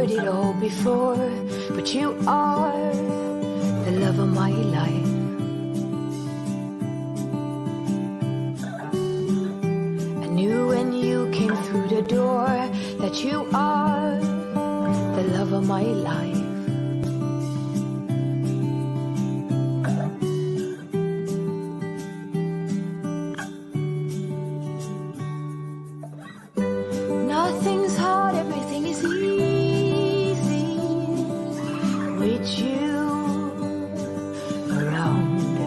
heard it all before, but you are the love of my life. I knew when you came through the door that you are the love of my life. Nothing's hard, everything is easy with you around.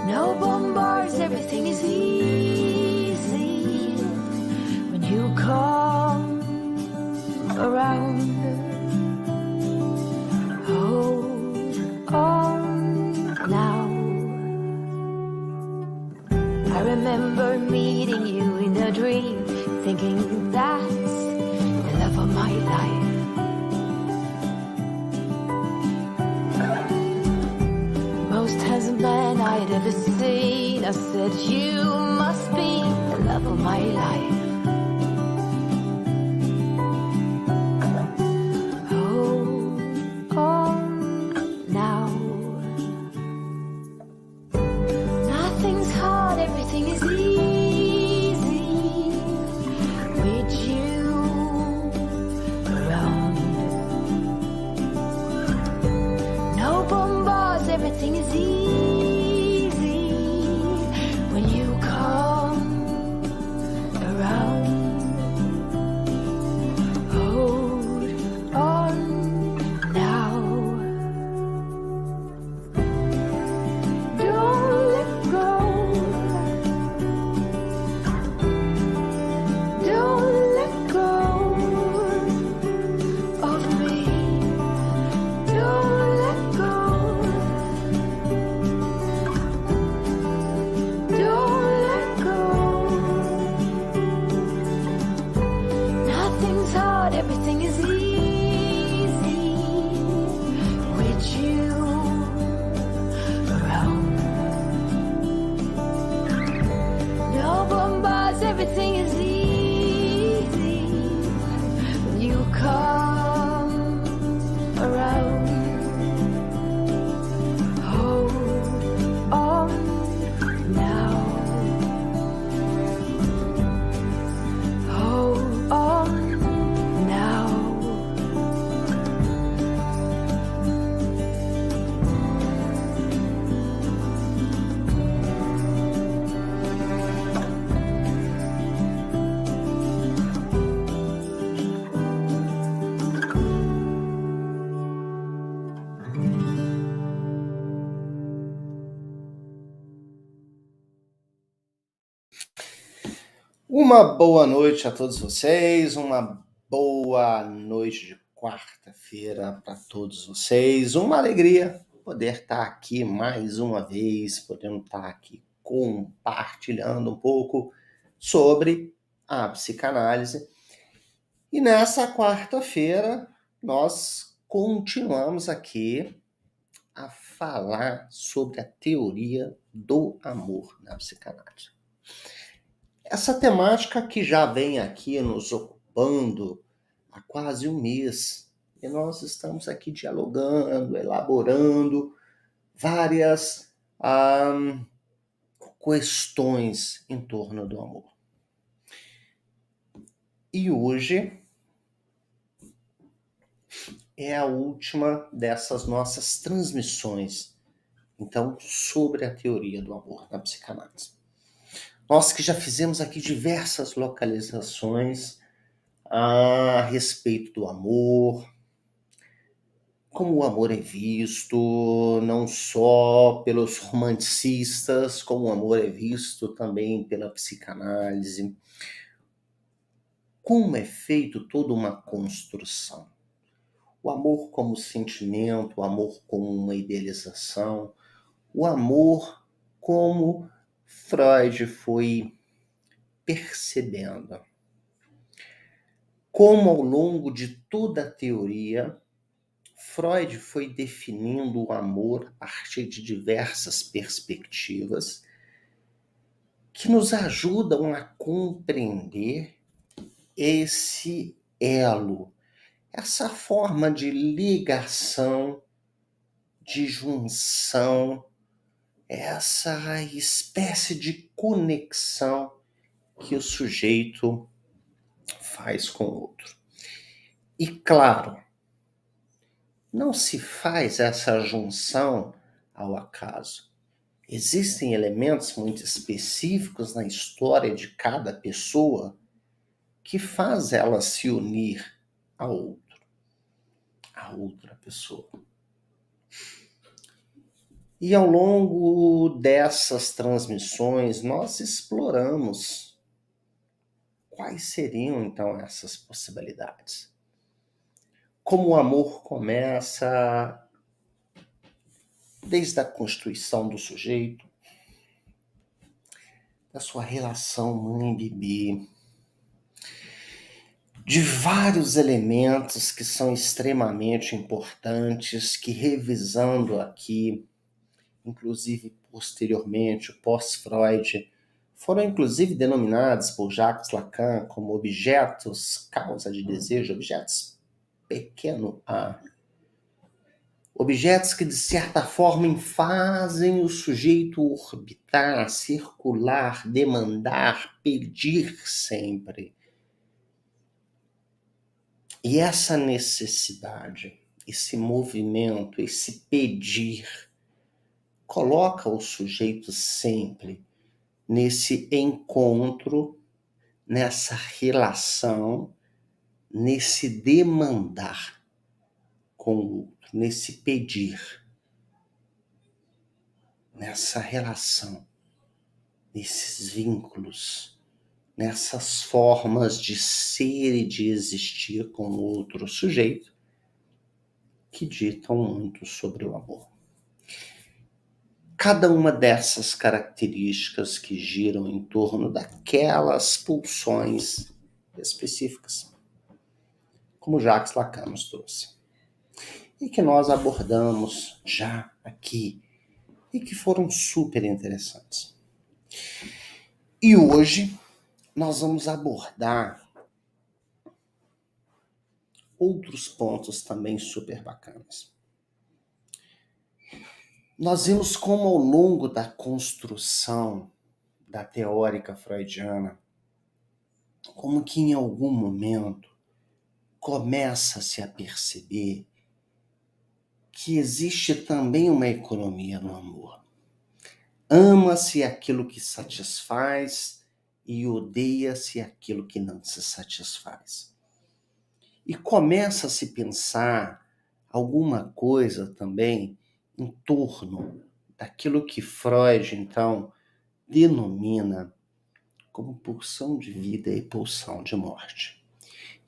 No bombards, everything is easy when you come around. Hold on now. I remember meeting you in a dream, thinking that's the love of my life. Most handsome man I'd ever seen, I said you must be the love of my life. Hold on now. Nothing's hard, everything is easy with you around. No bombards, everything is easy when you come around. Hold on now. Don't let go. Don't let go of me. Don't let go. Don't let go. Nothing's hard, everything is easy with you around. No bombards, everything is easy when you come around. Hold on now. Hold on now. Uma boa noite a todos vocês, uma boa noite de quarta-feira para todos vocês. Uma alegria poder estar aqui mais uma vez, podendo estar aqui compartilhando um pouco sobre a psicanálise. E nessa quarta-feira nós continuamos aqui a falar sobre a teoria do amor na psicanálise. Essa temática que já vem aqui nos ocupando há quase um mês, e nós estamos aqui dialogando, elaborando várias questões em torno do amor. E hoje é a última dessas nossas transmissões, então, sobre a teoria do amor na psicanálise. Nós que já fizemos aqui diversas localizações a respeito do amor, como o amor é visto, não só pelos romanticistas, como o amor é visto também pela psicanálise, como é feito toda uma construção. O amor como sentimento, o amor como uma idealização, o amor como Freud foi percebendo. Como ao longo de toda a teoria, Freud foi definindo o amor a partir de diversas perspectivas que nos ajudam a compreender esse elo, essa forma de ligação, de junção, essa espécie de conexão que o sujeito faz com o outro. E claro, não se faz essa junção ao acaso. Existem elementos muito específicos na história de cada pessoa que faz ela se unir a outra pessoa. E ao longo dessas transmissões, nós exploramos quais seriam então essas possibilidades. Como o amor começa desde a constituição do sujeito, da sua relação mãe-bebê, de vários elementos que são extremamente importantes, que revisando aqui, inclusive posteriormente, o pós-Freud, foram inclusive denominados por Jacques Lacan como objetos causa de desejo, objetos pequeno a. Objetos que, de certa forma, fazem o sujeito orbitar, circular, demandar, pedir sempre. E essa necessidade, esse movimento, esse pedir, coloca o sujeito sempre nesse encontro, nessa relação, nesse demandar com o outro, nesse pedir, nessa relação, nesses vínculos, nessas formas de ser e de existir com o outro sujeito que ditam muito sobre o amor. Cada uma dessas características que giram em torno daquelas pulsões específicas, como Jacques Lacan nos trouxe, e que nós abordamos já aqui, e que foram super interessantes. E hoje nós vamos abordar outros pontos também super bacanas. Nós vimos como ao longo da construção da teórica freudiana, como que em algum momento começa-se a perceber que existe também uma economia no amor. Ama-se aquilo que satisfaz e odeia-se aquilo que não se satisfaz. E começa a se pensar alguma coisa também em torno daquilo que Freud, então, denomina como pulsão de vida e pulsão de morte.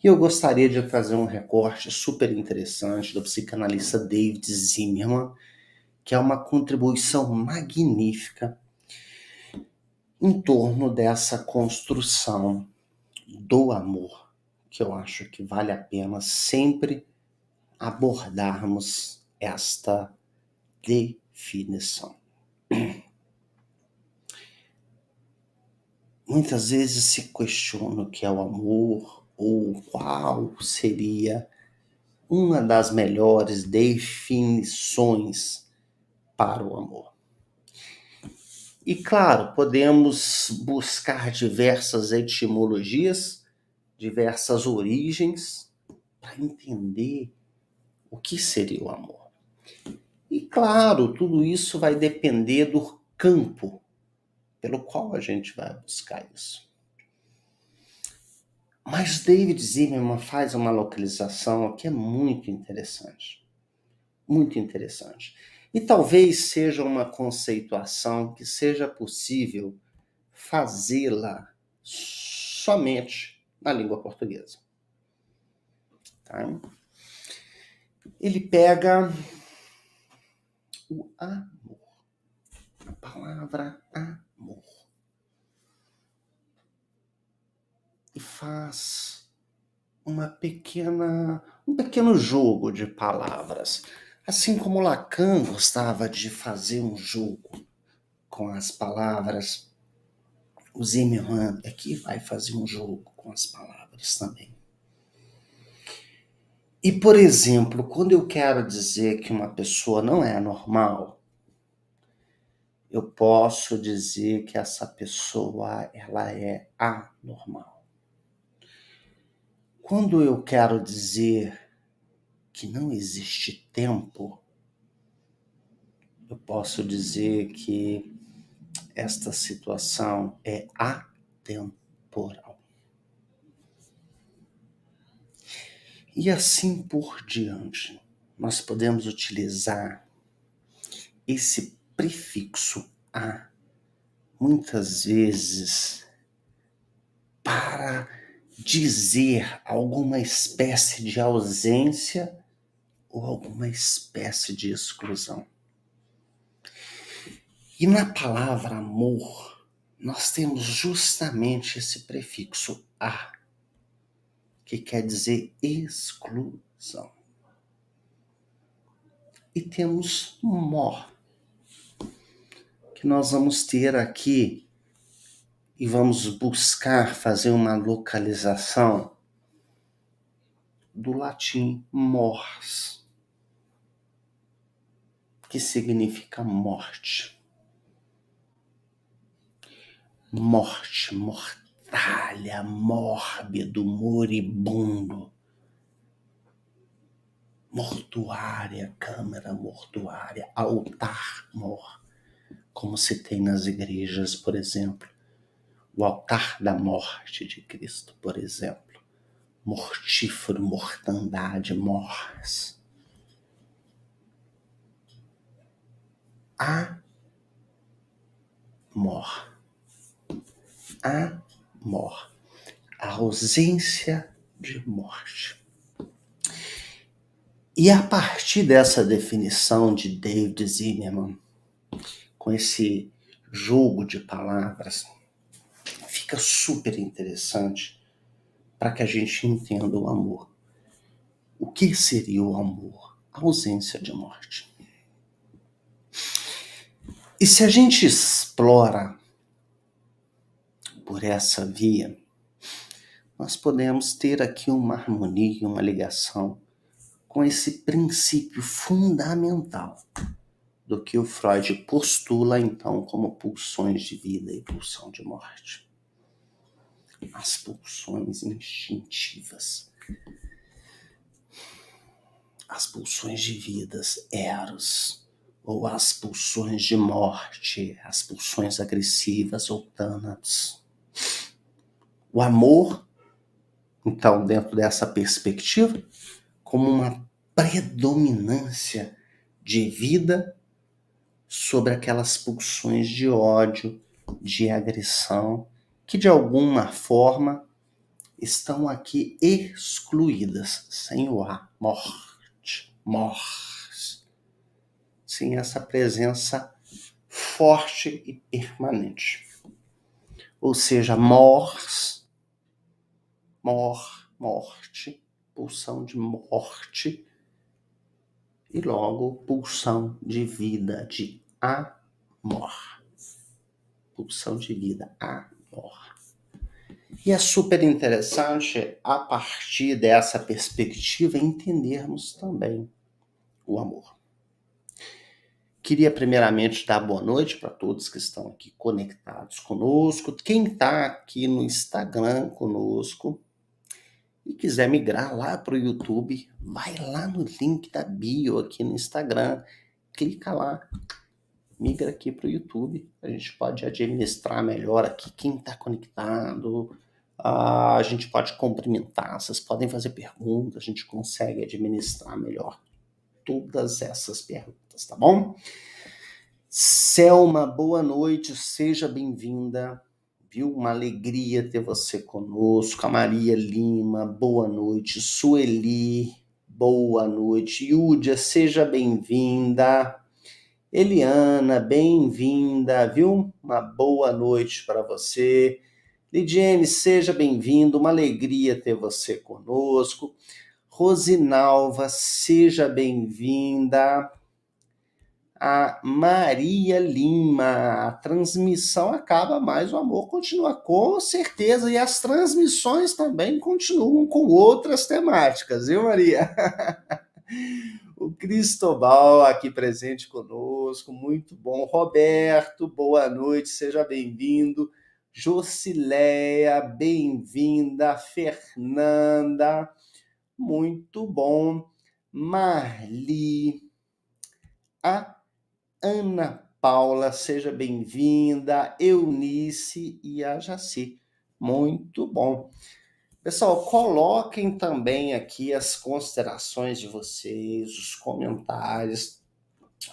E eu gostaria de fazer um recorte super interessante do psicanalista David Zimmerman, que é uma contribuição magnífica em torno dessa construção do amor, que eu acho que vale a pena sempre abordarmos esta definição. Muitas vezes se questiona o que é o amor ou qual seria uma das melhores definições para o amor. E claro, podemos buscar diversas etimologias, diversas origens para entender o que seria o amor. E claro, tudo isso vai depender do campo pelo qual a gente vai buscar isso. Mas David Zimmerman faz uma localização que é muito interessante. Muito interessante. E talvez seja uma conceituação que seja possível fazê-la somente na língua portuguesa. Tá? Ele pega o amor, a palavra amor, e faz um pequeno jogo de palavras. Assim como Lacan gostava de fazer um jogo com as palavras, o Zimmerman aqui vai fazer um jogo com as palavras também. E, por exemplo, quando eu quero dizer que uma pessoa não é normal, eu posso dizer que essa pessoa, ela é anormal. Quando eu quero dizer que não existe tempo, eu posso dizer que esta situação é atemporal. E assim por diante, nós podemos utilizar esse prefixo a muitas vezes para dizer alguma espécie de ausência ou alguma espécie de exclusão. E na palavra amor, nós temos justamente esse prefixo a, que quer dizer exclusão. E temos mor, que nós vamos ter aqui e vamos buscar fazer uma localização do latim mors, que significa morte. Morte, mortalha, mórbido, moribundo. Mortuária, câmara mortuária, altar-mor, como se tem nas igrejas, por exemplo. O altar da morte de Cristo, por exemplo. Mortífero, mortandade, mors. Amor. Amor. A ausência de morte. E a partir dessa definição de David Zimmerman, com esse jogo de palavras, fica super interessante para que a gente entenda o amor. O que seria o amor? A ausência de morte. E se a gente explora por essa via, nós podemos ter aqui uma harmonia, uma ligação com esse princípio fundamental do que o Freud postula, então, como pulsões de vida e pulsão de morte. As pulsões instintivas. As pulsões de vidas, eros, ou as pulsões de morte, as pulsões agressivas ou thanatos. O amor, então, dentro dessa perspectiva, como uma predominância de vida sobre aquelas pulsões de ódio, de agressão, que de alguma forma estão aqui excluídas, sem o A, morte, mors, sem essa presença forte e permanente. Ou seja, mors, morte, pulsão de morte, e logo pulsão de vida, de amor. Pulsão de vida, amor. E é super interessante, a partir dessa perspectiva, entendermos também o amor. Queria primeiramente dar boa noite para todos que estão aqui conectados conosco. Quem está aqui no Instagram conosco e quiser migrar lá para o YouTube, vai lá no link da bio aqui no Instagram, clica lá, migra aqui para o YouTube. A gente pode administrar melhor aqui quem está conectado. A gente pode cumprimentar, vocês podem fazer perguntas, a gente consegue administrar melhor todas essas perguntas, tá bom? Selma, boa noite, seja bem-vinda, viu? Uma alegria ter você conosco. A Maria Lima, boa noite. Sueli, boa noite. Yúdia, seja bem-vinda. Eliana, bem-vinda, viu? Uma boa noite para você. Lidiane, seja bem-vindo, uma alegria ter você conosco. Rosinalva, seja bem-vinda. a Maria Lima. A transmissão acaba, mas o amor continua, com certeza. E as transmissões também continuam com outras temáticas, viu, Maria? O Cristobal aqui presente conosco, muito bom. Roberto, boa noite, seja bem-vindo. Josileia, bem-vinda. Fernanda, muito bom. Marli, a Ana Paula, seja bem-vinda. Eunice e a Jaci, muito bom. Pessoal, coloquem também aqui as considerações de vocês, os comentários.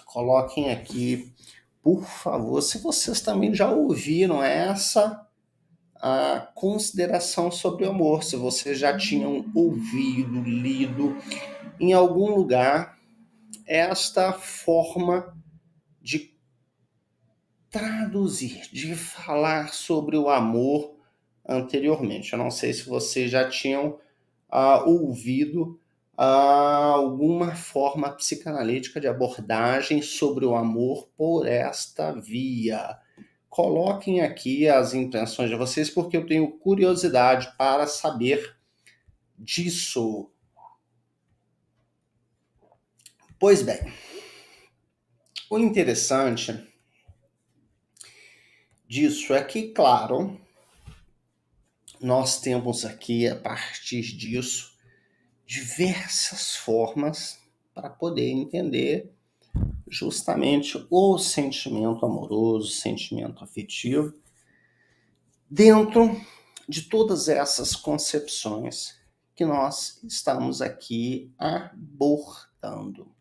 Coloquem aqui, por favor, se vocês também já ouviram essa a consideração sobre o amor, se vocês já tinham ouvido, lido em algum lugar esta forma de traduzir, de falar sobre o amor anteriormente. Eu não sei se vocês já tinham ouvido alguma forma psicanalítica de abordagem sobre o amor por esta via. Coloquem aqui as impressões de vocês, porque eu tenho curiosidade para saber disso. Pois bem, o interessante disso é que, claro, nós temos aqui, a partir disso, diversas formas para poder entender justamente o sentimento amoroso, o sentimento afetivo, dentro de todas essas concepções que nós estamos aqui abordando.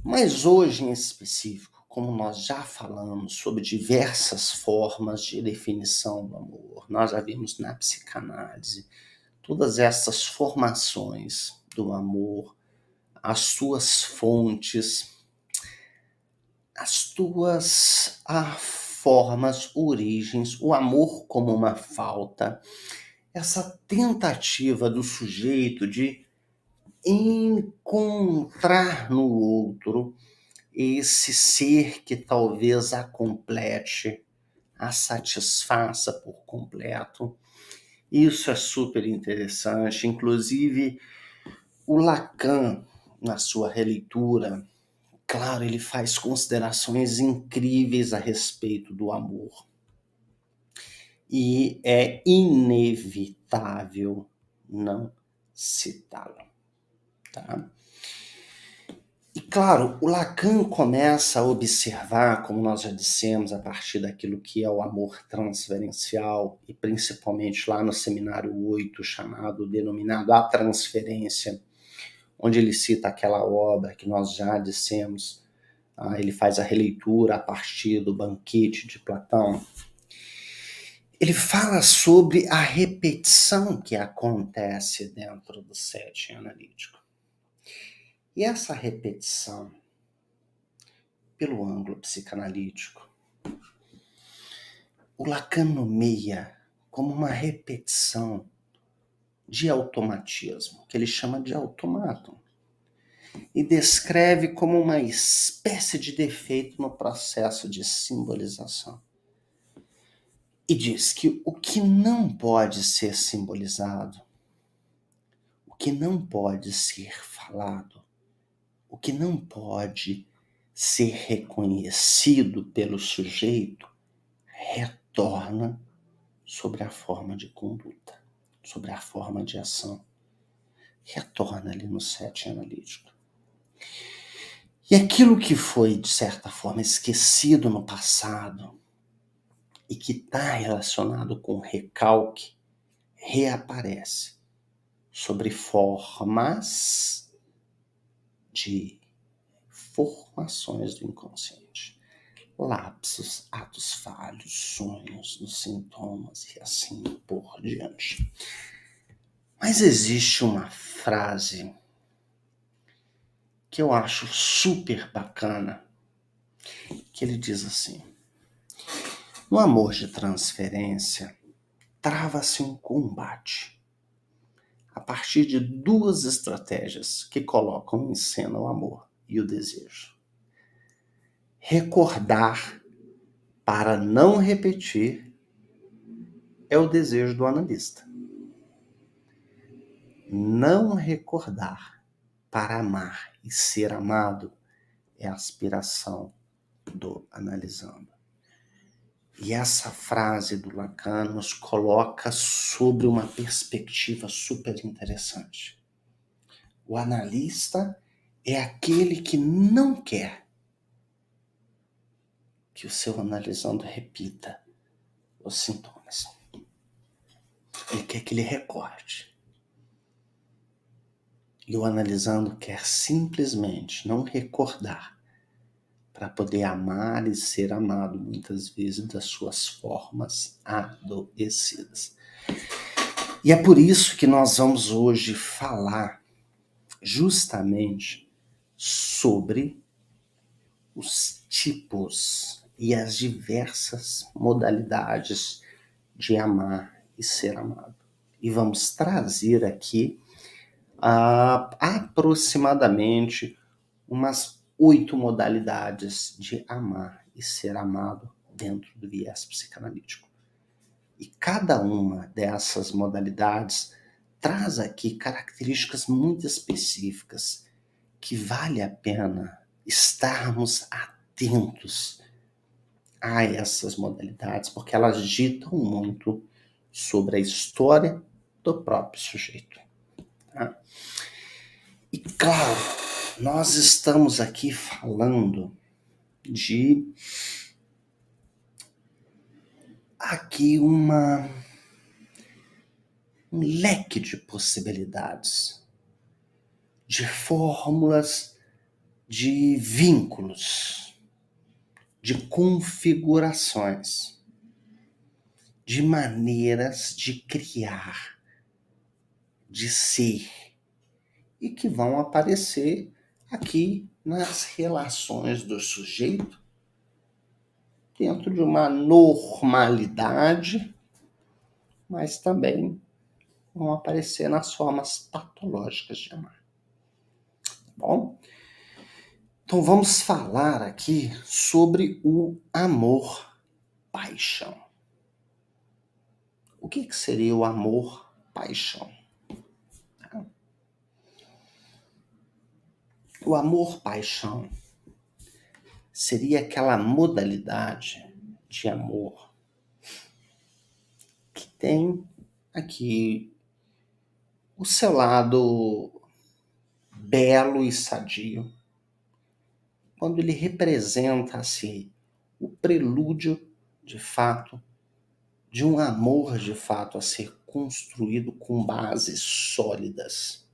Mas hoje, em específico, como nós já falamos sobre diversas formas de definição do amor, nós já vimos na psicanálise todas essas formações do amor, as suas fontes, as suas formas, origens, o amor como uma falta, essa tentativa do sujeito de encontrar no outro esse ser que talvez a complete, a satisfaça por completo. Isso é super interessante. Inclusive, o Lacan, na sua releitura, claro, ele faz considerações incríveis a respeito do amor. E é inevitável não citá-lo. Tá? E claro, o Lacan começa a observar, como nós já dissemos, a partir daquilo que é o amor transferencial, e principalmente lá no seminário 8, denominado A Transferência, onde ele cita aquela obra que nós já dissemos, ele faz a releitura a partir do Banquete de Platão. Ele fala sobre a repetição que acontece dentro do setting analítico. E essa repetição, pelo ângulo psicanalítico, o Lacan nomeia como uma repetição de automatismo, que ele chama de automaton, e descreve como uma espécie de defeito no processo de simbolização. E diz que o que não pode ser simbolizado, o que não pode ser falado, o que não pode ser reconhecido pelo sujeito, retorna sobre a forma de conduta, sobre a forma de ação. Retorna ali no setting analítico. E aquilo que foi, de certa forma, esquecido no passado e que está relacionado com recalque, reaparece sobre formas de formações do inconsciente. Lapsos, atos falhos, sonhos, nos sintomas e assim por diante. Mas existe uma frase que eu acho super bacana, que ele diz assim: no amor de transferência, trava-se um combate a partir de duas estratégias que colocam em cena o amor e o desejo. Recordar para não repetir é o desejo do analista. Não recordar para amar e ser amado é a aspiração do analisando. E essa frase do Lacan nos coloca sobre uma perspectiva super interessante. O analista é aquele que não quer que o seu analisando repita os sintomas. Ele quer que ele recorde. E o analisando quer simplesmente não recordar para poder amar e ser amado, muitas vezes, das suas formas adoecidas. E é por isso que nós vamos hoje falar justamente sobre os tipos e as diversas modalidades de amar e ser amado. E vamos trazer aqui aproximadamente umas 8 modalidades de amar e ser amado dentro do viés psicanalítico. E cada uma dessas modalidades traz aqui características muito específicas que vale a pena estarmos atentos a essas modalidades, porque elas ditam muito sobre a história do próprio sujeito. Tá? E claro, nós estamos aqui falando de um leque de possibilidades, de fórmulas, de vínculos, de configurações, de maneiras de criar, de ser, e que vão aparecer aqui nas relações do sujeito dentro de uma normalidade, mas também vão aparecer nas formas patológicas de amar. Bom, então vamos falar aqui sobre o amor-paixão. O que seria o amor-paixão? O amor-paixão seria aquela modalidade de amor que tem aqui o seu lado belo e sadio, quando ele representa-se o prelúdio, de fato, de um amor, de fato, a ser construído com bases sólidas.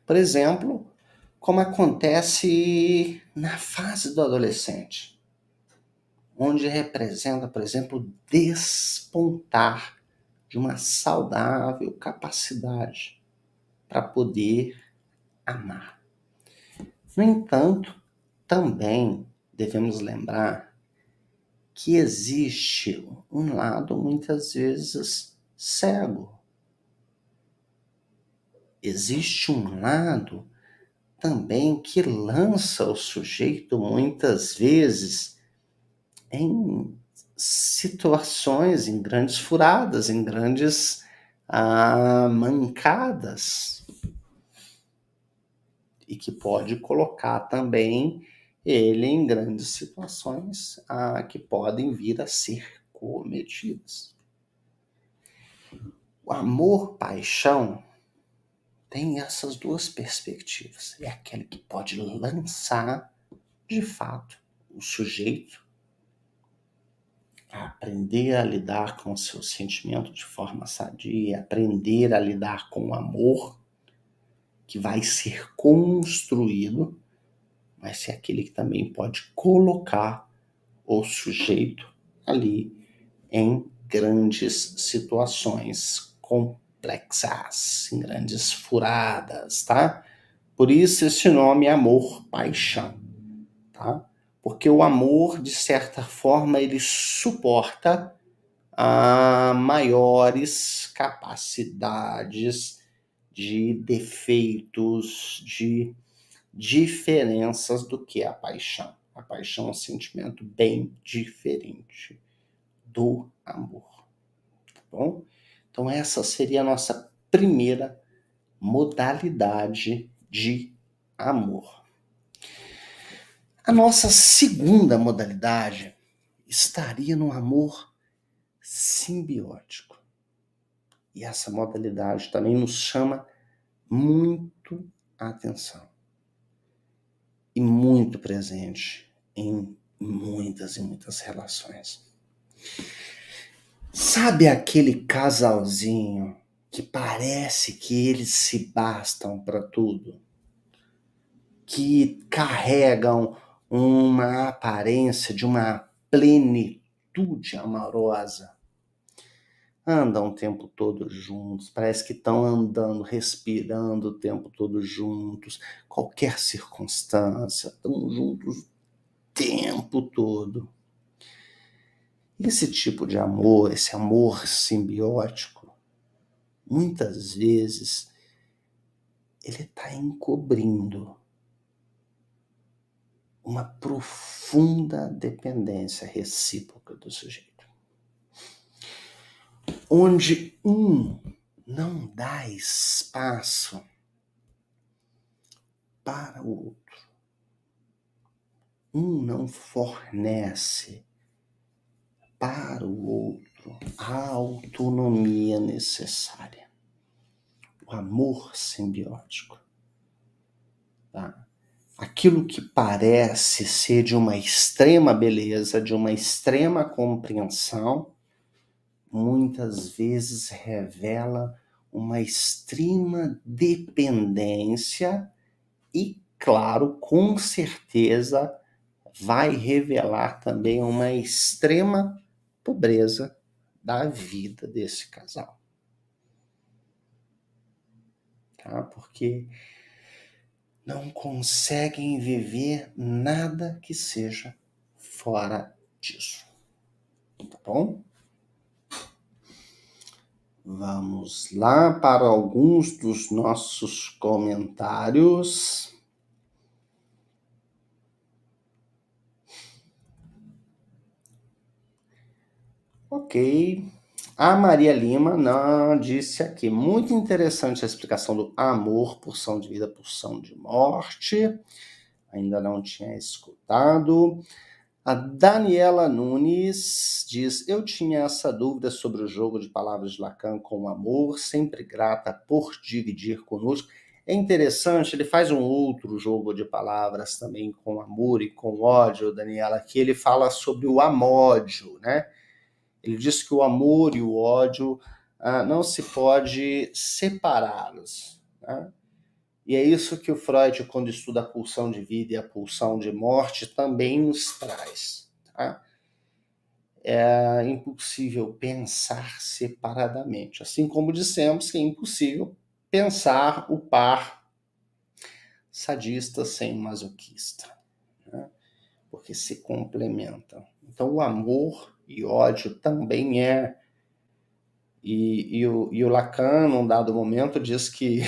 Por exemplo, como acontece na fase do adolescente, onde representa, por exemplo, o despontar de uma saudável capacidade para poder amar. No entanto, também devemos lembrar que existe um lado muitas vezes cego. Existe um lado também que lança o sujeito muitas vezes em situações, em grandes furadas, em grandes mancadas, e que pode colocar também ele em grandes situações que podem vir a ser cometidas. O amor-paixão tem essas duas perspectivas. É aquele que pode lançar, de fato, o sujeito a aprender a lidar com o seu sentimento de forma sadia, aprender a lidar com o amor que vai ser construído, mas é aquele que também pode colocar o sujeito ali em grandes situações complexas, em grandes furadas, tá? Por isso esse nome é amor-paixão, tá? Porque o amor, de certa forma, ele suporta maiores capacidades de defeitos, de diferenças do que a paixão. A paixão é um sentimento bem diferente do amor, tá bom? Então essa seria a nossa primeira modalidade de amor. A nossa segunda modalidade estaria no amor simbiótico. E essa modalidade também nos chama muito a atenção. E muito presente em muitas e muitas relações. Sabe aquele casalzinho que parece que eles se bastam para tudo? Que carregam uma aparência de uma plenitude amorosa? Andam o tempo todo juntos, parece que estão andando, respirando o tempo todo juntos, qualquer circunstância, estão juntos o tempo todo. Esse tipo de amor, esse amor simbiótico, muitas vezes ele está encobrindo uma profunda dependência recíproca do sujeito. Onde um não dá espaço para o outro. Um não fornece para o outro a autonomia necessária. O amor simbiótico. Tá? Aquilo que parece ser de uma extrema beleza, de uma extrema compreensão, muitas vezes revela uma extrema dependência e, claro, com certeza vai revelar também uma extrema pobreza da vida desse casal. Tá? Porque não conseguem viver nada que seja fora disso. Tá bom? Vamos lá para alguns dos nossos comentários. Ok. A Maria Lima disse aqui, muito interessante a explicação do amor, porção de vida, porção de morte. Ainda não tinha escutado. A Daniela Nunes diz, eu tinha essa dúvida sobre o jogo de palavras de Lacan com o amor, sempre grata por dividir conosco. É interessante, ele faz um outro jogo de palavras também com amor e com ódio, Daniela, que ele fala sobre o amódio, né? Ele diz que o amor e o ódio não se pode separá-los, né? E é isso que o Freud, quando estuda a pulsão de vida e a pulsão de morte, também nos traz. Tá? É impossível pensar separadamente. Assim como dissemos que é impossível pensar o par sadista sem masoquista, né? Porque se complementam. Então, o amor e ódio também é. E o Lacan, num dado momento, diz que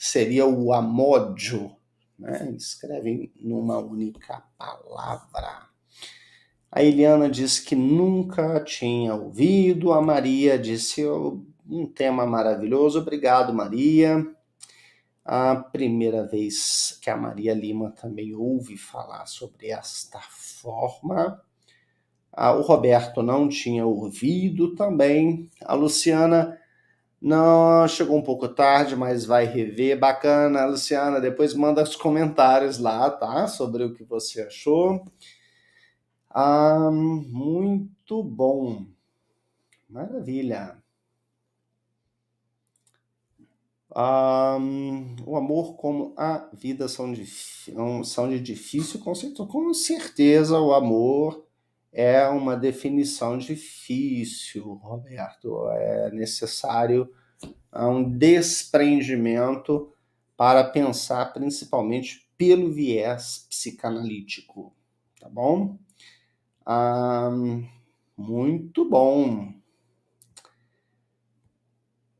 seria o amódio, né? Escreve numa única palavra. A Eliana disse que nunca tinha ouvido. A Maria disse um tema maravilhoso. Obrigado, Maria. A primeira vez que a Maria Lima também ouve falar sobre esta forma. O Roberto não tinha ouvido também. A Luciana não chegou um pouco tarde, mas vai rever. Bacana, Luciana. Depois manda os comentários lá, tá? Sobre o que você achou. Muito bom. Maravilha. O amor como a vida são de difícil conceito. Com certeza o amor é uma definição difícil, Roberto. É necessário um desprendimento para pensar principalmente pelo viés psicanalítico, tá bom? Muito bom.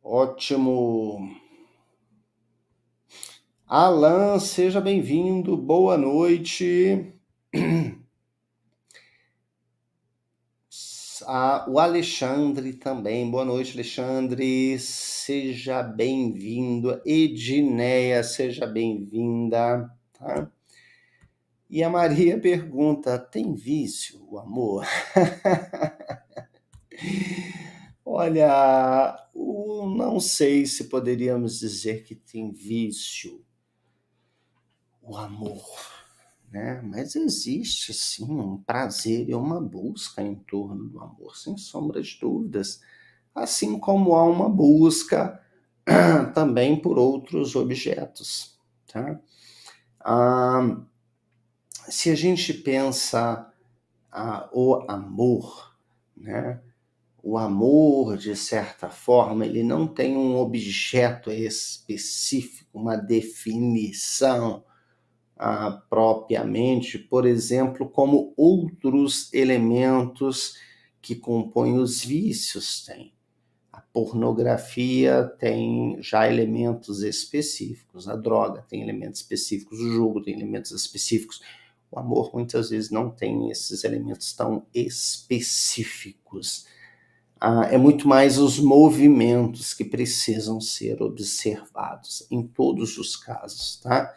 Ótimo. Alan, seja bem-vindo, boa noite. O Alexandre também, boa noite, Alexandre, seja bem-vindo. Edneia, seja bem-vinda, tá? E a Maria pergunta, tem vício o amor? Olha, não sei se poderíamos dizer que tem vício o amor, né? Mas existe sim um prazer e uma busca em torno do amor, sem sombra de dúvidas. Assim como há uma busca também por outros objetos, tá? Se a gente pensa o amor, né? O amor, de certa forma, ele não tem um objeto específico, uma definição propriamente, por exemplo, como outros elementos que compõem os vícios têm. A pornografia tem já elementos específicos, a droga tem elementos específicos, o jogo tem elementos específicos. O amor muitas vezes não tem esses elementos tão específicos. É muito mais os movimentos que precisam ser observados em todos os casos, tá?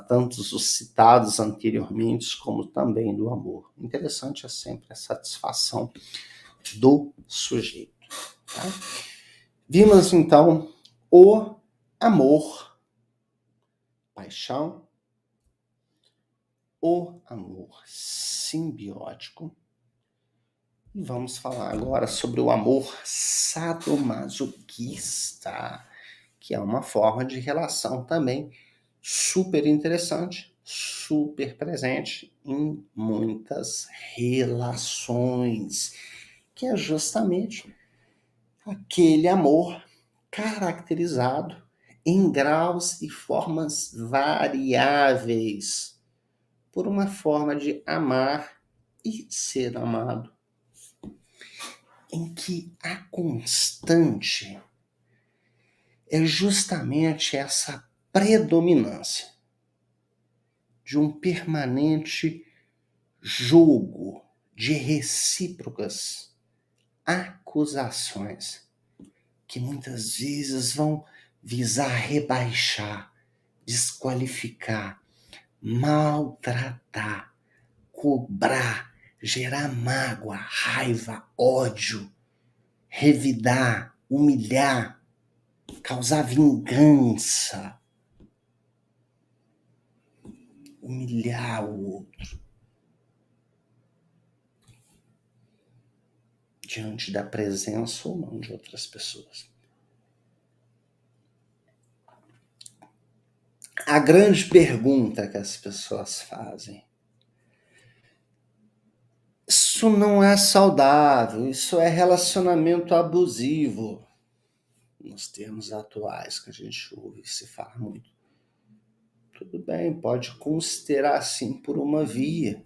Tanto os citados anteriormente, como também do amor. Interessante é sempre a satisfação do sujeito. Tá? Vimos, então, o amor, paixão, o amor simbiótico. E vamos falar agora sobre o amor sadomasoquista, que é uma forma de relação também super interessante, super presente em muitas relações, que é justamente aquele amor caracterizado em graus e formas variáveis por uma forma de amar e ser amado, em que a constante é justamente essa predominância de um permanente jogo de recíprocas acusações que muitas vezes vão visar rebaixar, desqualificar, maltratar, cobrar, gerar mágoa, raiva, ódio, revidar, humilhar, causar vingança, humilhar o outro diante da presença ou não de outras pessoas. A grande pergunta que as pessoas fazem: isso não é saudável, isso é relacionamento abusivo, nos termos atuais que a gente ouve e se fala muito. Tudo bem, pode considerar assim por uma via.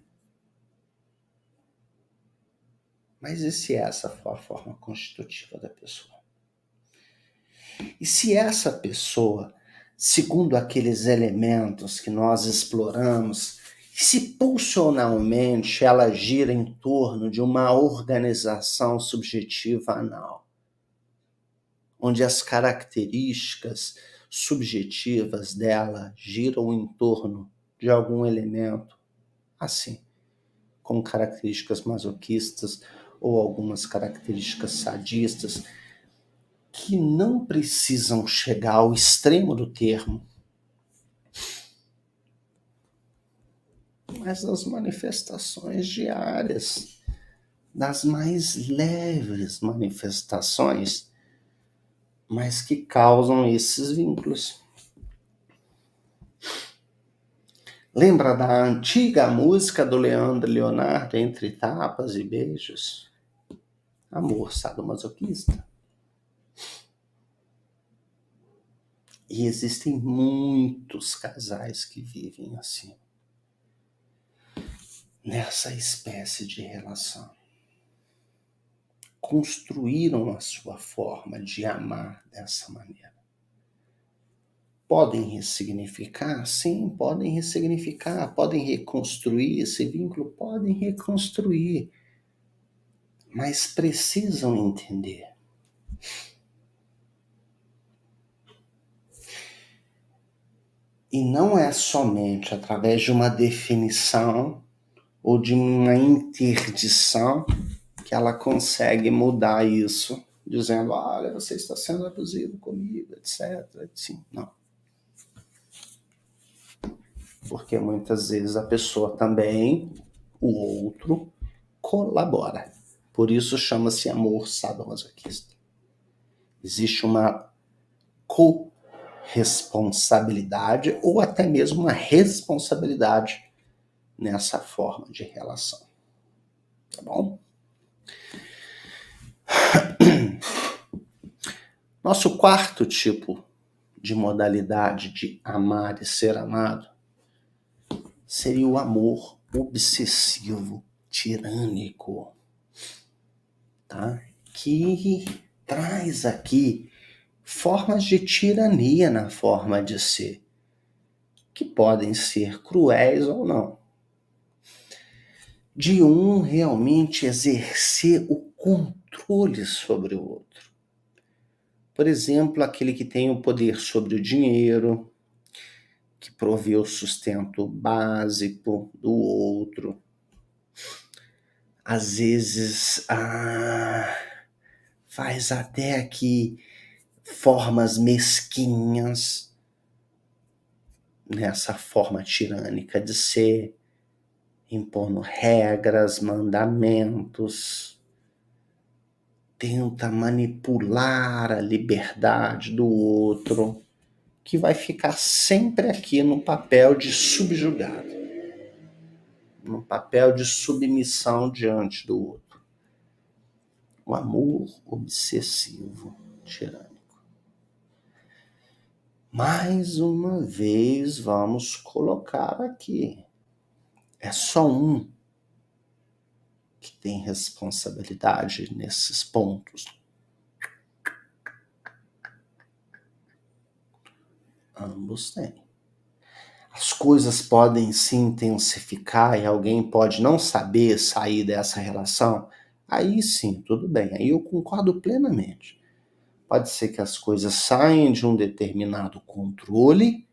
Mas e se essa for a forma constitutiva da pessoa? E se essa pessoa, segundo aqueles elementos que nós exploramos, se pulsionalmente ela gira em torno de uma organização subjetiva anal, onde as características subjetivas dela giram em torno de algum elemento, assim, com características masoquistas ou algumas características sadistas, que não precisam chegar ao extremo do termo, mas das manifestações diárias, das mais leves manifestações, mas que causam esses vínculos. Lembra da antiga música do Leandro e Leonardo, Entre Tapas e Beijos? Amor sadomasoquista. E existem muitos casais que vivem assim, nessa espécie de relação. Construíram a sua forma de amar dessa maneira. podem ressignificar? Sim, podem ressignificar, podem reconstruir esse vínculo, podem reconstruir, mas precisam entender. E não é somente através de uma definição ou de uma interdição que ela consegue mudar isso, dizendo, olha, você está sendo abusivo comigo, etc. Sim, não. Porque muitas vezes a pessoa também, o outro, colabora. Por isso chama-se amor sadomasoquista. Existe uma corresponsabilidade ou até mesmo uma responsabilidade nessa forma de relação. Tá bom? Nosso quarto tipo de modalidade de amar e ser amado seria o amor obsessivo, tirânico, tá? Que traz aqui formas de tirania na forma de ser, que podem ser cruéis ou não. De um realmente exercer o controle sobre o outro. Por exemplo, aquele que tem o poder sobre o dinheiro, que provê o sustento básico do outro. Às vezes, faz até aqui formas mesquinhas nessa forma tirânica de ser, impondo regras, mandamentos, tenta manipular a liberdade do outro, que vai ficar sempre aqui no papel de subjugado, no papel de submissão diante do outro. O amor obsessivo tirânico. Mais uma vez, vamos colocar aqui. É só um que tem responsabilidade nesses pontos. Ambos têm. As coisas podem se intensificar e alguém pode não saber sair dessa relação. Aí sim, tudo bem. Aí eu concordo plenamente. Pode ser que as coisas saiam de um determinado controle,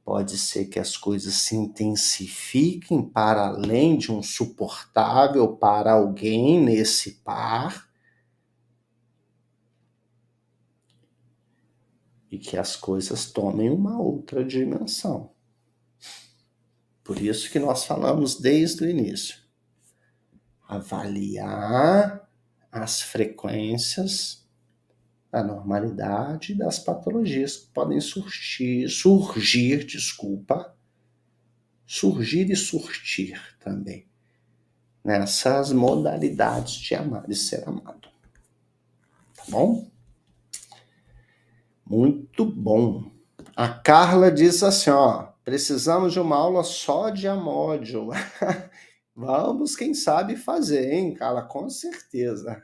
pode ser que as coisas se intensifiquem para além de um suportável para alguém nesse par, e que as coisas tomem uma outra dimensão. Por isso que nós falamos desde o início. Avaliar as frequências da normalidade e das patologias que podem surgir e surtir também nessas modalidades de amar e ser amado. Tá bom? Muito bom. A Carla diz assim, precisamos de uma aula só de amódio. Vamos, quem sabe, fazer, hein, Carla? Com certeza.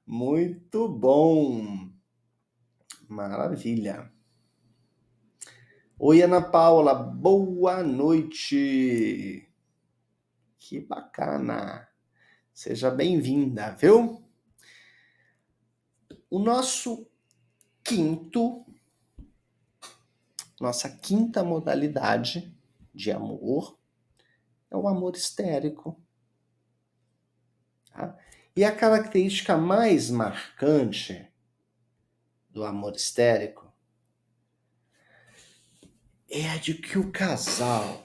Muito bom. Maravilha. Oi, Ana Paula. Boa noite. Que bacana. Seja bem-vinda, viu? Nossa quinta modalidade de amor é o amor histérico. Tá? E a característica mais marcante do amor histérico é a de que o casal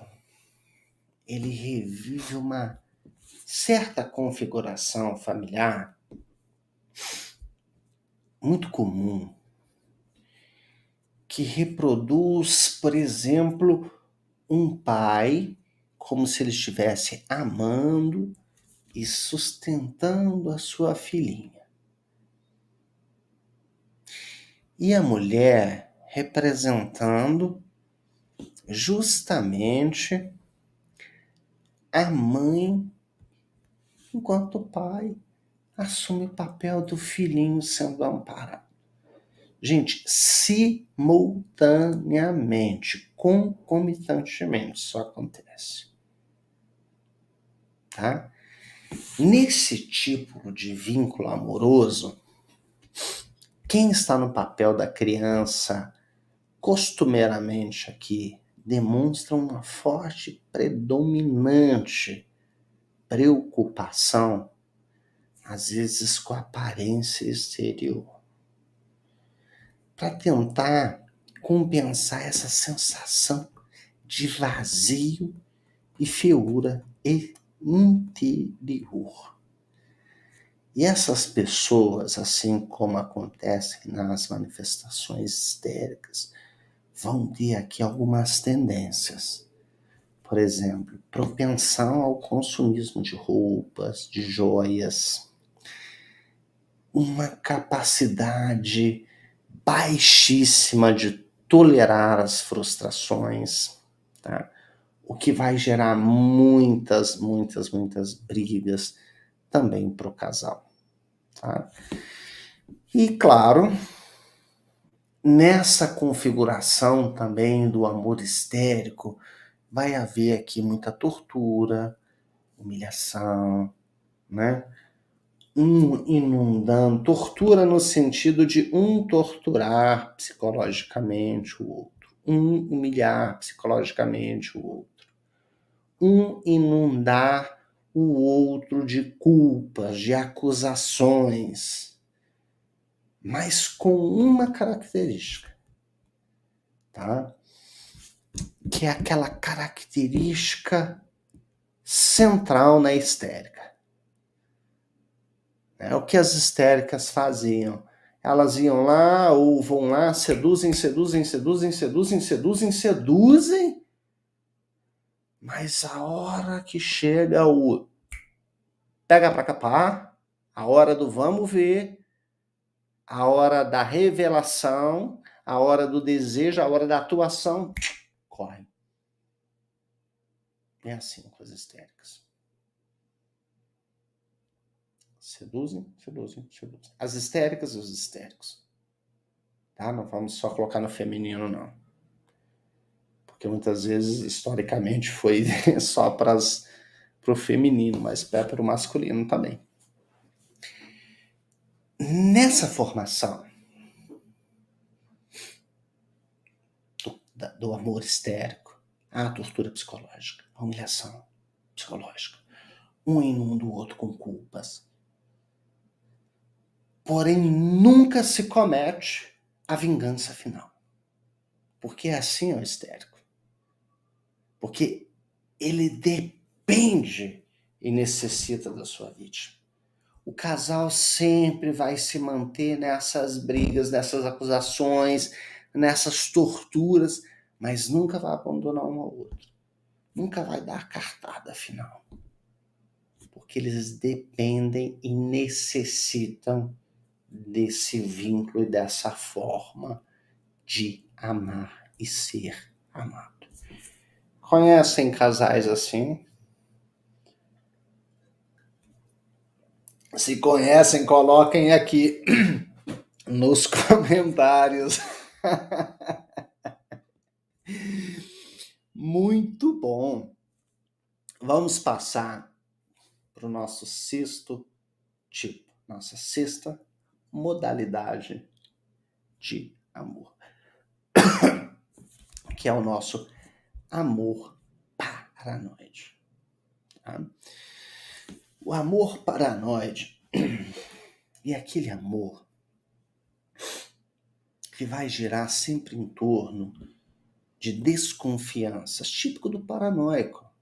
ele revive uma certa configuração familiar muito comum, que reproduz, por exemplo, um pai como se ele estivesse amando e sustentando a sua filhinha. E a mulher representando justamente a mãe, enquanto o pai assume o papel do filhinho sendo amparado. Gente, simultaneamente, concomitantemente, isso acontece. Tá? Nesse tipo de vínculo amoroso, quem está no papel da criança, costumeiramente aqui, demonstra uma forte, predominante preocupação, às vezes com a aparência exterior, para tentar compensar essa sensação de vazio e feiura interior. E essas pessoas, assim como acontece nas manifestações histéricas, vão ter aqui algumas tendências. Por exemplo, propensão ao consumismo de roupas, de joias, uma capacidade baixíssima de tolerar as frustrações, tá? O que vai gerar muitas brigas também para o casal. Tá? E, claro, nessa configuração também do amor histérico, vai haver aqui muita tortura, humilhação, né? Inundando, tortura no sentido de torturar psicologicamente o outro, humilhar psicologicamente o outro, inundar o outro de culpas, de acusações, mas com uma característica, tá? Que é aquela característica central na histérica. É o que as histéricas faziam. Elas iam lá, ou vão lá, seduzem, mas a hora que chega o pega pra capar, a hora do vamos ver, a hora da revelação, a hora do desejo, a hora da atuação, corre. É assim com as histéricas. Seduzem. As histéricas e os histéricos. Tá? Não vamos só colocar no feminino, não. Porque muitas vezes, historicamente, foi só para o feminino, mas para o masculino também. Nessa formação do amor histérico, a tortura psicológica, a humilhação psicológica, inunda o outro com culpas. Porém, nunca se comete a vingança final. Porque é assim o histérico. Porque ele depende e necessita da sua vítima. O casal sempre vai se manter nessas brigas, nessas acusações, nessas torturas, mas nunca vai abandonar um ao outro. Nunca vai dar a cartada final. Porque eles dependem e necessitam desse vínculo e dessa forma de amar e ser amado. Conhecem casais assim? Se conhecem, coloquem aqui nos comentários. Muito bom. Vamos passar para o nosso sexto tipo, nossa sexta modalidade de amor, que é o nosso amor paranoide. Tá? O amor paranoide é aquele amor que vai girar sempre em torno de desconfianças, típico do paranoico.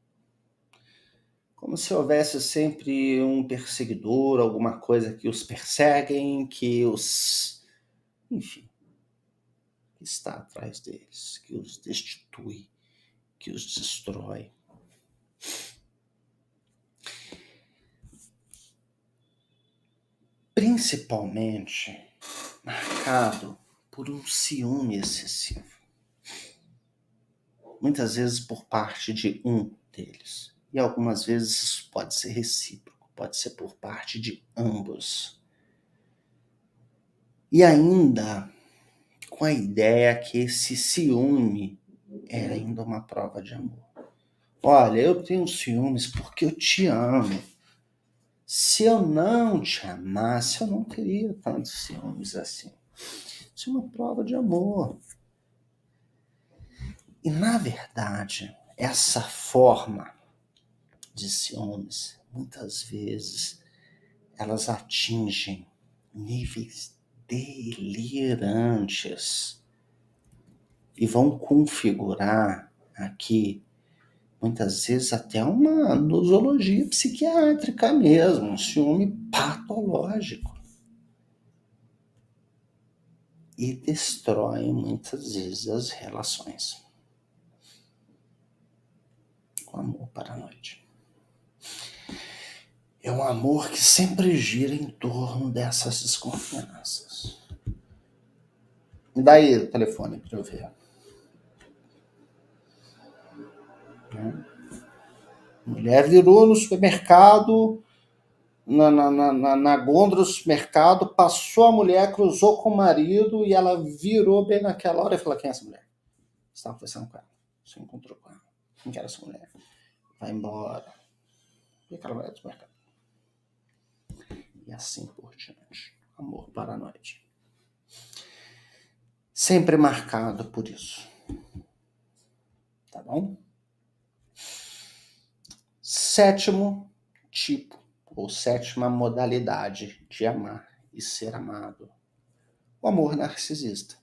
Como se houvesse sempre um perseguidor, alguma coisa que os perseguem, que os... enfim, que está atrás deles, que os destitui, que os destrói. Principalmente marcado por um ciúme excessivo. Muitas vezes por parte de um deles. E algumas vezes isso pode ser recíproco, pode ser por parte de ambos. E ainda com a ideia que esse ciúme era ainda uma prova de amor. Olha, eu tenho ciúmes porque eu te amo. Se eu não te amasse, eu não teria tantos ciúmes assim. Isso é uma prova de amor. E, na verdade, essa forma de ciúmes, muitas vezes, elas atingem níveis delirantes e vão configurar aqui, muitas vezes, até uma nosologia psiquiátrica mesmo, um ciúme patológico. E destrói, muitas vezes, as relações. O amor paranoide. É um amor que sempre gira em torno dessas desconfianças. Me dá aí o telefone para eu ver. A mulher virou no supermercado, na gôndola do supermercado, passou a mulher, cruzou com o marido e ela virou bem naquela hora e falou: quem é essa mulher? Você estava conversando com ela. Você encontrou com ela. Quem que era essa mulher? Vai embora. E aquela mulher do supermercado. E assim por diante. Amor paranoide. Sempre marcado por isso. Tá bom? Sétimo tipo, ou sétima modalidade de amar e ser amado. O amor narcisista.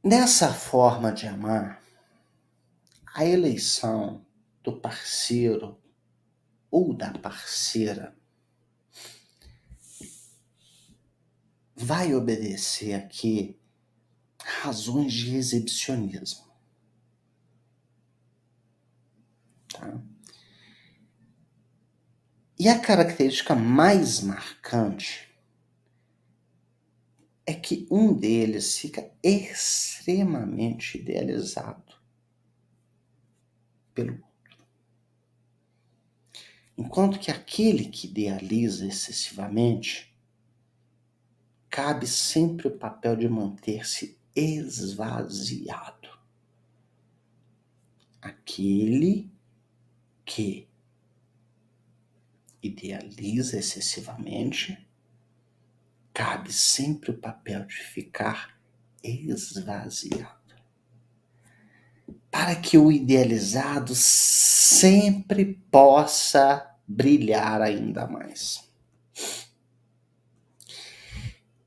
Nessa forma de amar, a eleição do parceiro ou da parceira vai obedecer aqui razões de exibicionismo. Tá? E a característica mais marcante é que um deles fica extremamente idealizado pelo outro. Enquanto que aquele que idealiza excessivamente, cabe sempre o papel de manter-se esvaziado. Aquele que idealiza excessivamente, cabe sempre o papel de ficar esvaziado. Para que o idealizado sempre possa brilhar ainda mais.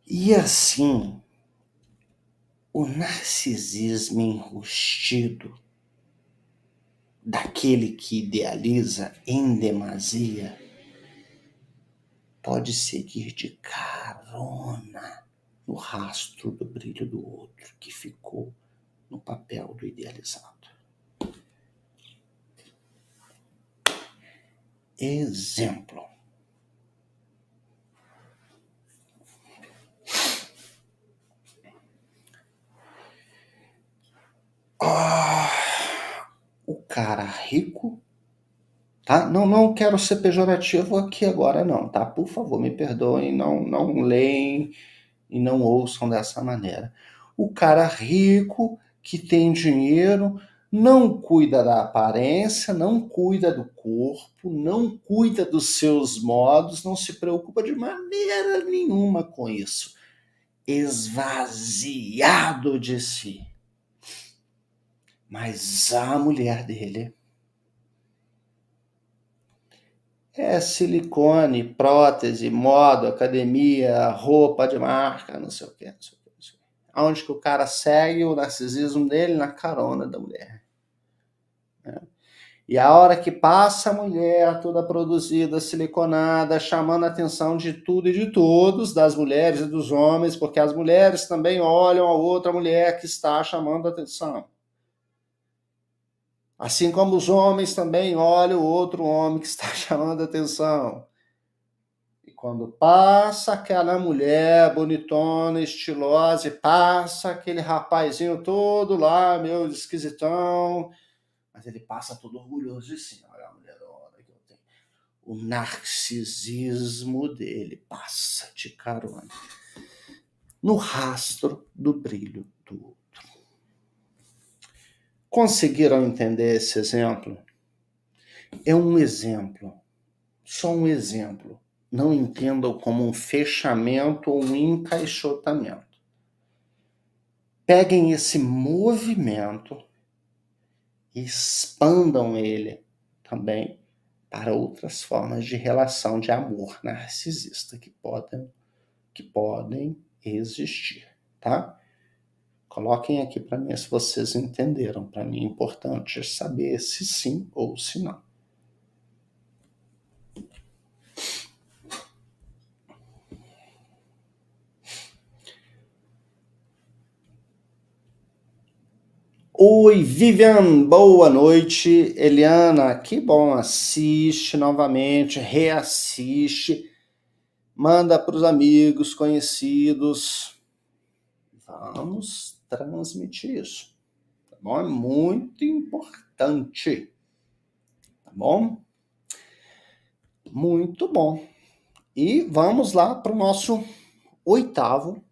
E assim, o narcisismo enrustido daquele que idealiza em demasia pode seguir de carona no rastro do brilho do outro que ficou no papel do idealizado. Exemplo. O cara rico, tá? Não quero ser pejorativo aqui agora não, tá? Por favor, me perdoem, não leem e não ouçam dessa maneira. O cara rico, que tem dinheiro, não cuida da aparência, não cuida do corpo, não cuida dos seus modos, não se preocupa de maneira nenhuma com isso. Esvaziado de si. Mas a mulher dele é silicone, prótese, moda, academia, roupa de marca, não sei o quê, não sei o quê. Aonde que o cara segue o narcisismo dele? Na carona da mulher. E a hora que passa a mulher toda produzida, siliconada, chamando a atenção de tudo e de todos, das mulheres e dos homens, porque as mulheres também olham a outra mulher que está chamando a atenção. Assim como os homens também olham o outro homem que está chamando a atenção. E quando passa aquela mulher bonitona, estilosa, e passa aquele rapazinho todo lá, meu esquisitão, mas ele passa todo orgulhoso de si. Olha a mulherona que eu tenho. O narcisismo dele passa de carona. no rastro do brilho do outro. Conseguiram entender esse exemplo? É um exemplo, só um exemplo. Não entendam como um fechamento ou um encaixotamento. Peguem esse movimento e expandam ele também para outras formas de relação de amor narcisista que podem existir, tá? Coloquem aqui para mim se vocês entenderam. Para mim é importante saber se sim ou se não. Oi, Vivian, boa noite. Eliana, que bom, assiste novamente, reassiste, manda para os amigos, conhecidos. Vamos transmitir isso, tá bom? É muito importante, tá bom? Muito bom. E vamos lá para o nosso 8º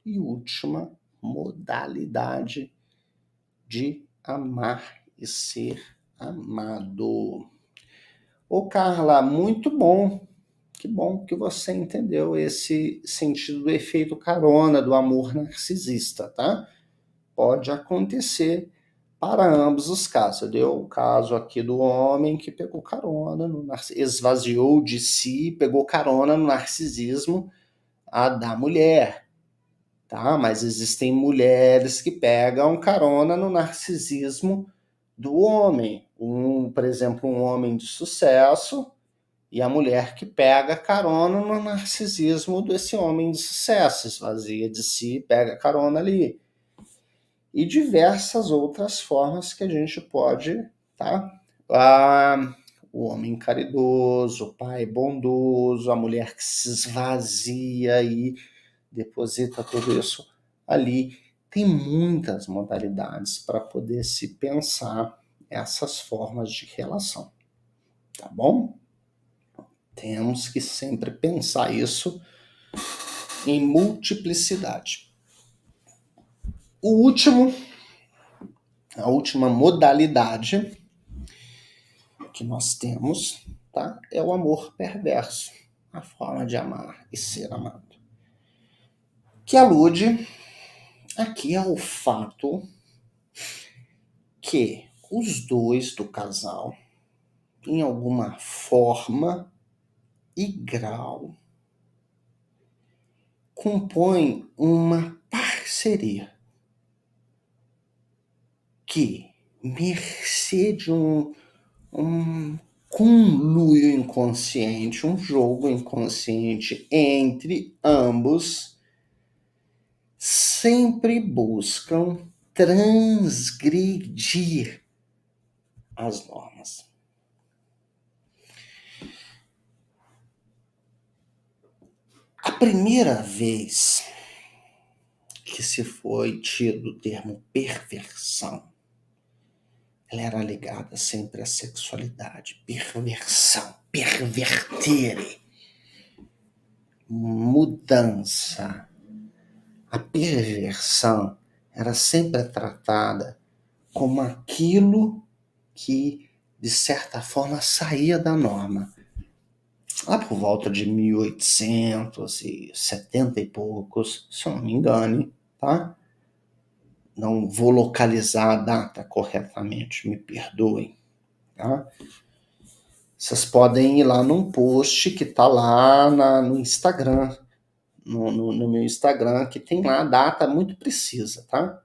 e última modalidade de amar e ser amado. Ô Carla, muito bom. Que bom que você entendeu esse sentido do efeito carona do amor narcisista, tá? Pode acontecer para ambos os casos. Eu dei o caso aqui do homem que pegou carona, esvaziou de si, pegou carona no narcisismo da mulher, tá? Mas existem mulheres que pegam carona no narcisismo do homem. Por exemplo, um homem de sucesso e a mulher que pega carona no narcisismo desse homem de sucesso, esvazia de si, pega carona ali. E diversas outras formas que a gente pode, tá? O homem caridoso, o pai bondoso, a mulher que se esvazia e deposita tudo isso ali. Tem muitas modalidades para poder se pensar essas formas de relação, tá bom? Temos que sempre pensar isso em multiplicidade. A última modalidade que nós temos, tá? É o amor perverso, a forma de amar e ser amado, que alude aqui ao fato que os dois do casal, em alguma forma e grau, compõem uma parceria que, mercê de um conluio inconsciente, um jogo inconsciente entre ambos, sempre buscam transgredir as normas. A primeira vez que se foi tido o termo perversão, ela era ligada sempre à sexualidade. Perversão, perverter, mudança. A perversão era sempre tratada como aquilo que, de certa forma, saía da norma. Lá por volta de 1870 e poucos, se eu não me engane, tá? Não vou localizar a data corretamente, me perdoem, tá? Vocês podem ir lá num post que tá lá no Instagram, no meu Instagram, que tem lá a data muito precisa, tá?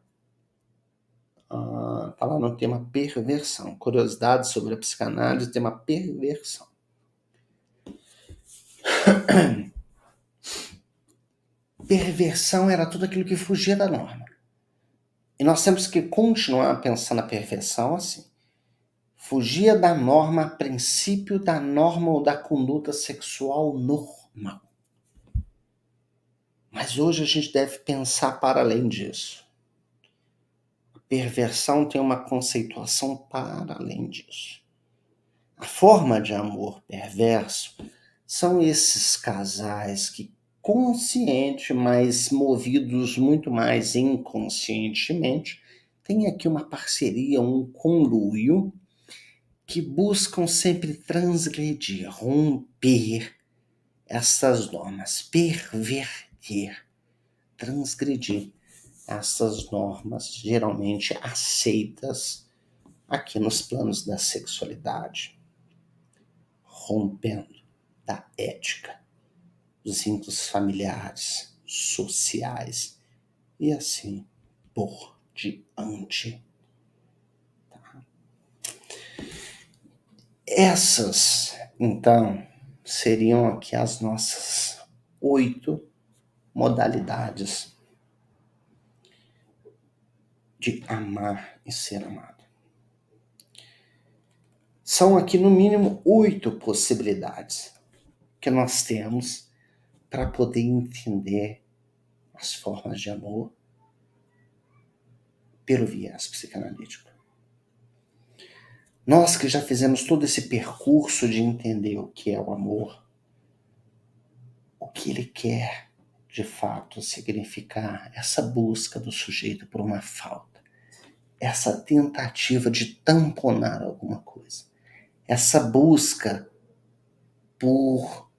Tá lá no tema perversão. Curiosidades sobre a psicanálise, tema perversão. Perversão era tudo aquilo que fugia da norma. E nós temos que continuar pensando a perversão assim. Fugia da norma a princípio da norma ou da conduta sexual normal. Mas hoje a gente deve pensar para além disso. A perversão tem uma conceituação para além disso. A forma de amor perverso são esses casais que consciente, mas movidos muito mais inconscientemente, tem aqui uma parceria, um conluio, que buscam sempre transgredir, romper essas normas, perverter, transgredir essas normas geralmente aceitas aqui nos planos da sexualidade, rompendo da ética, dos vínculos familiares, sociais e assim por diante. Tá? Essas, então, seriam aqui as nossas 8 modalidades de amar e ser amado. São aqui no mínimo 8 possibilidades que nós temos para poder entender as formas de amor pelo viés psicanalítico. Nós que já fizemos todo esse percurso de entender o que é o amor, o que ele quer de fato significar, essa busca do sujeito por uma falta, essa tentativa de tamponar alguma coisa, essa busca por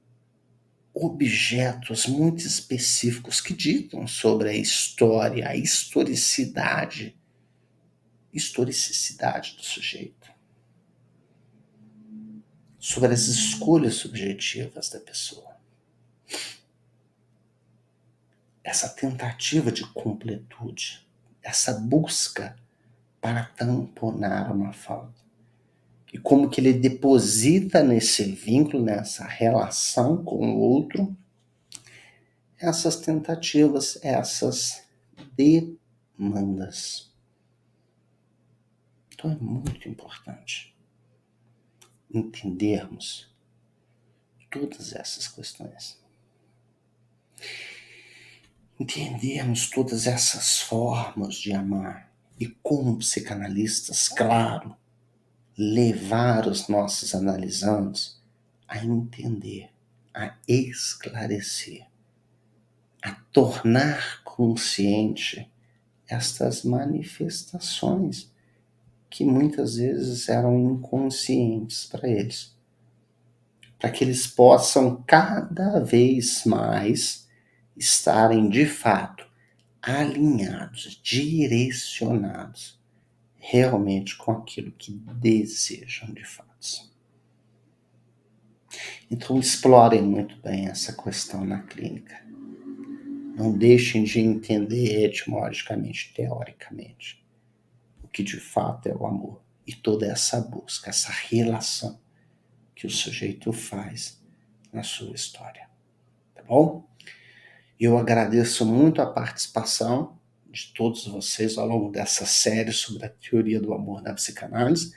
objetos muito específicos que ditam sobre a história, a historicidade do sujeito, sobre as escolhas subjetivas da pessoa. Essa tentativa de completude, essa busca para tamponar uma falta. E como que ele deposita nesse vínculo, nessa relação com o outro, essas tentativas, essas demandas. Então é muito importante entendermos todas essas questões. Entendermos todas essas formas de amar e como psicanalistas, claro, levar os nossos analisandos a entender, a esclarecer, a tornar consciente estas manifestações que muitas vezes eram inconscientes para eles, para que eles possam cada vez mais estarem de fato alinhados, direcionados realmente com aquilo que desejam de fato. Então explorem muito bem essa questão na clínica. Não deixem de entender etimologicamente, teoricamente, o que de fato é o amor e toda essa busca, essa relação que o sujeito faz na sua história. Tá bom? Eu agradeço muito a participação de todos vocês ao longo dessa série sobre a teoria do amor na psicanálise.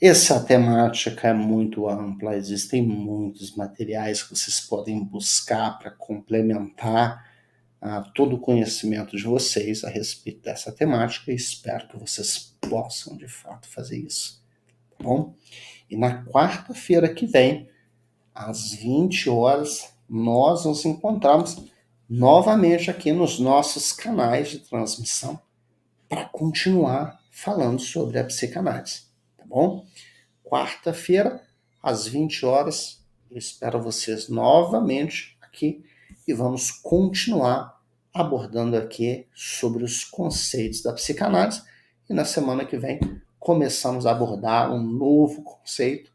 Essa temática é muito ampla, existem muitos materiais que vocês podem buscar para complementar todo o conhecimento de vocês a respeito dessa temática e espero que vocês possam de fato fazer isso, tá bom? E na quarta-feira que vem, às 20 horas, nós nos encontramos novamente aqui nos nossos canais de transmissão para continuar falando sobre a psicanálise, tá bom? Quarta-feira, às 20 horas, eu espero vocês novamente aqui e vamos continuar abordando aqui sobre os conceitos da psicanálise e na semana que vem começamos a abordar um novo conceito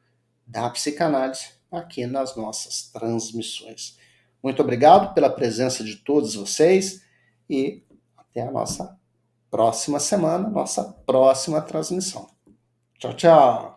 da psicanálise aqui nas nossas transmissões. Muito obrigado pela presença de todos vocês e até a nossa próxima semana, nossa próxima transmissão. Tchau, tchau!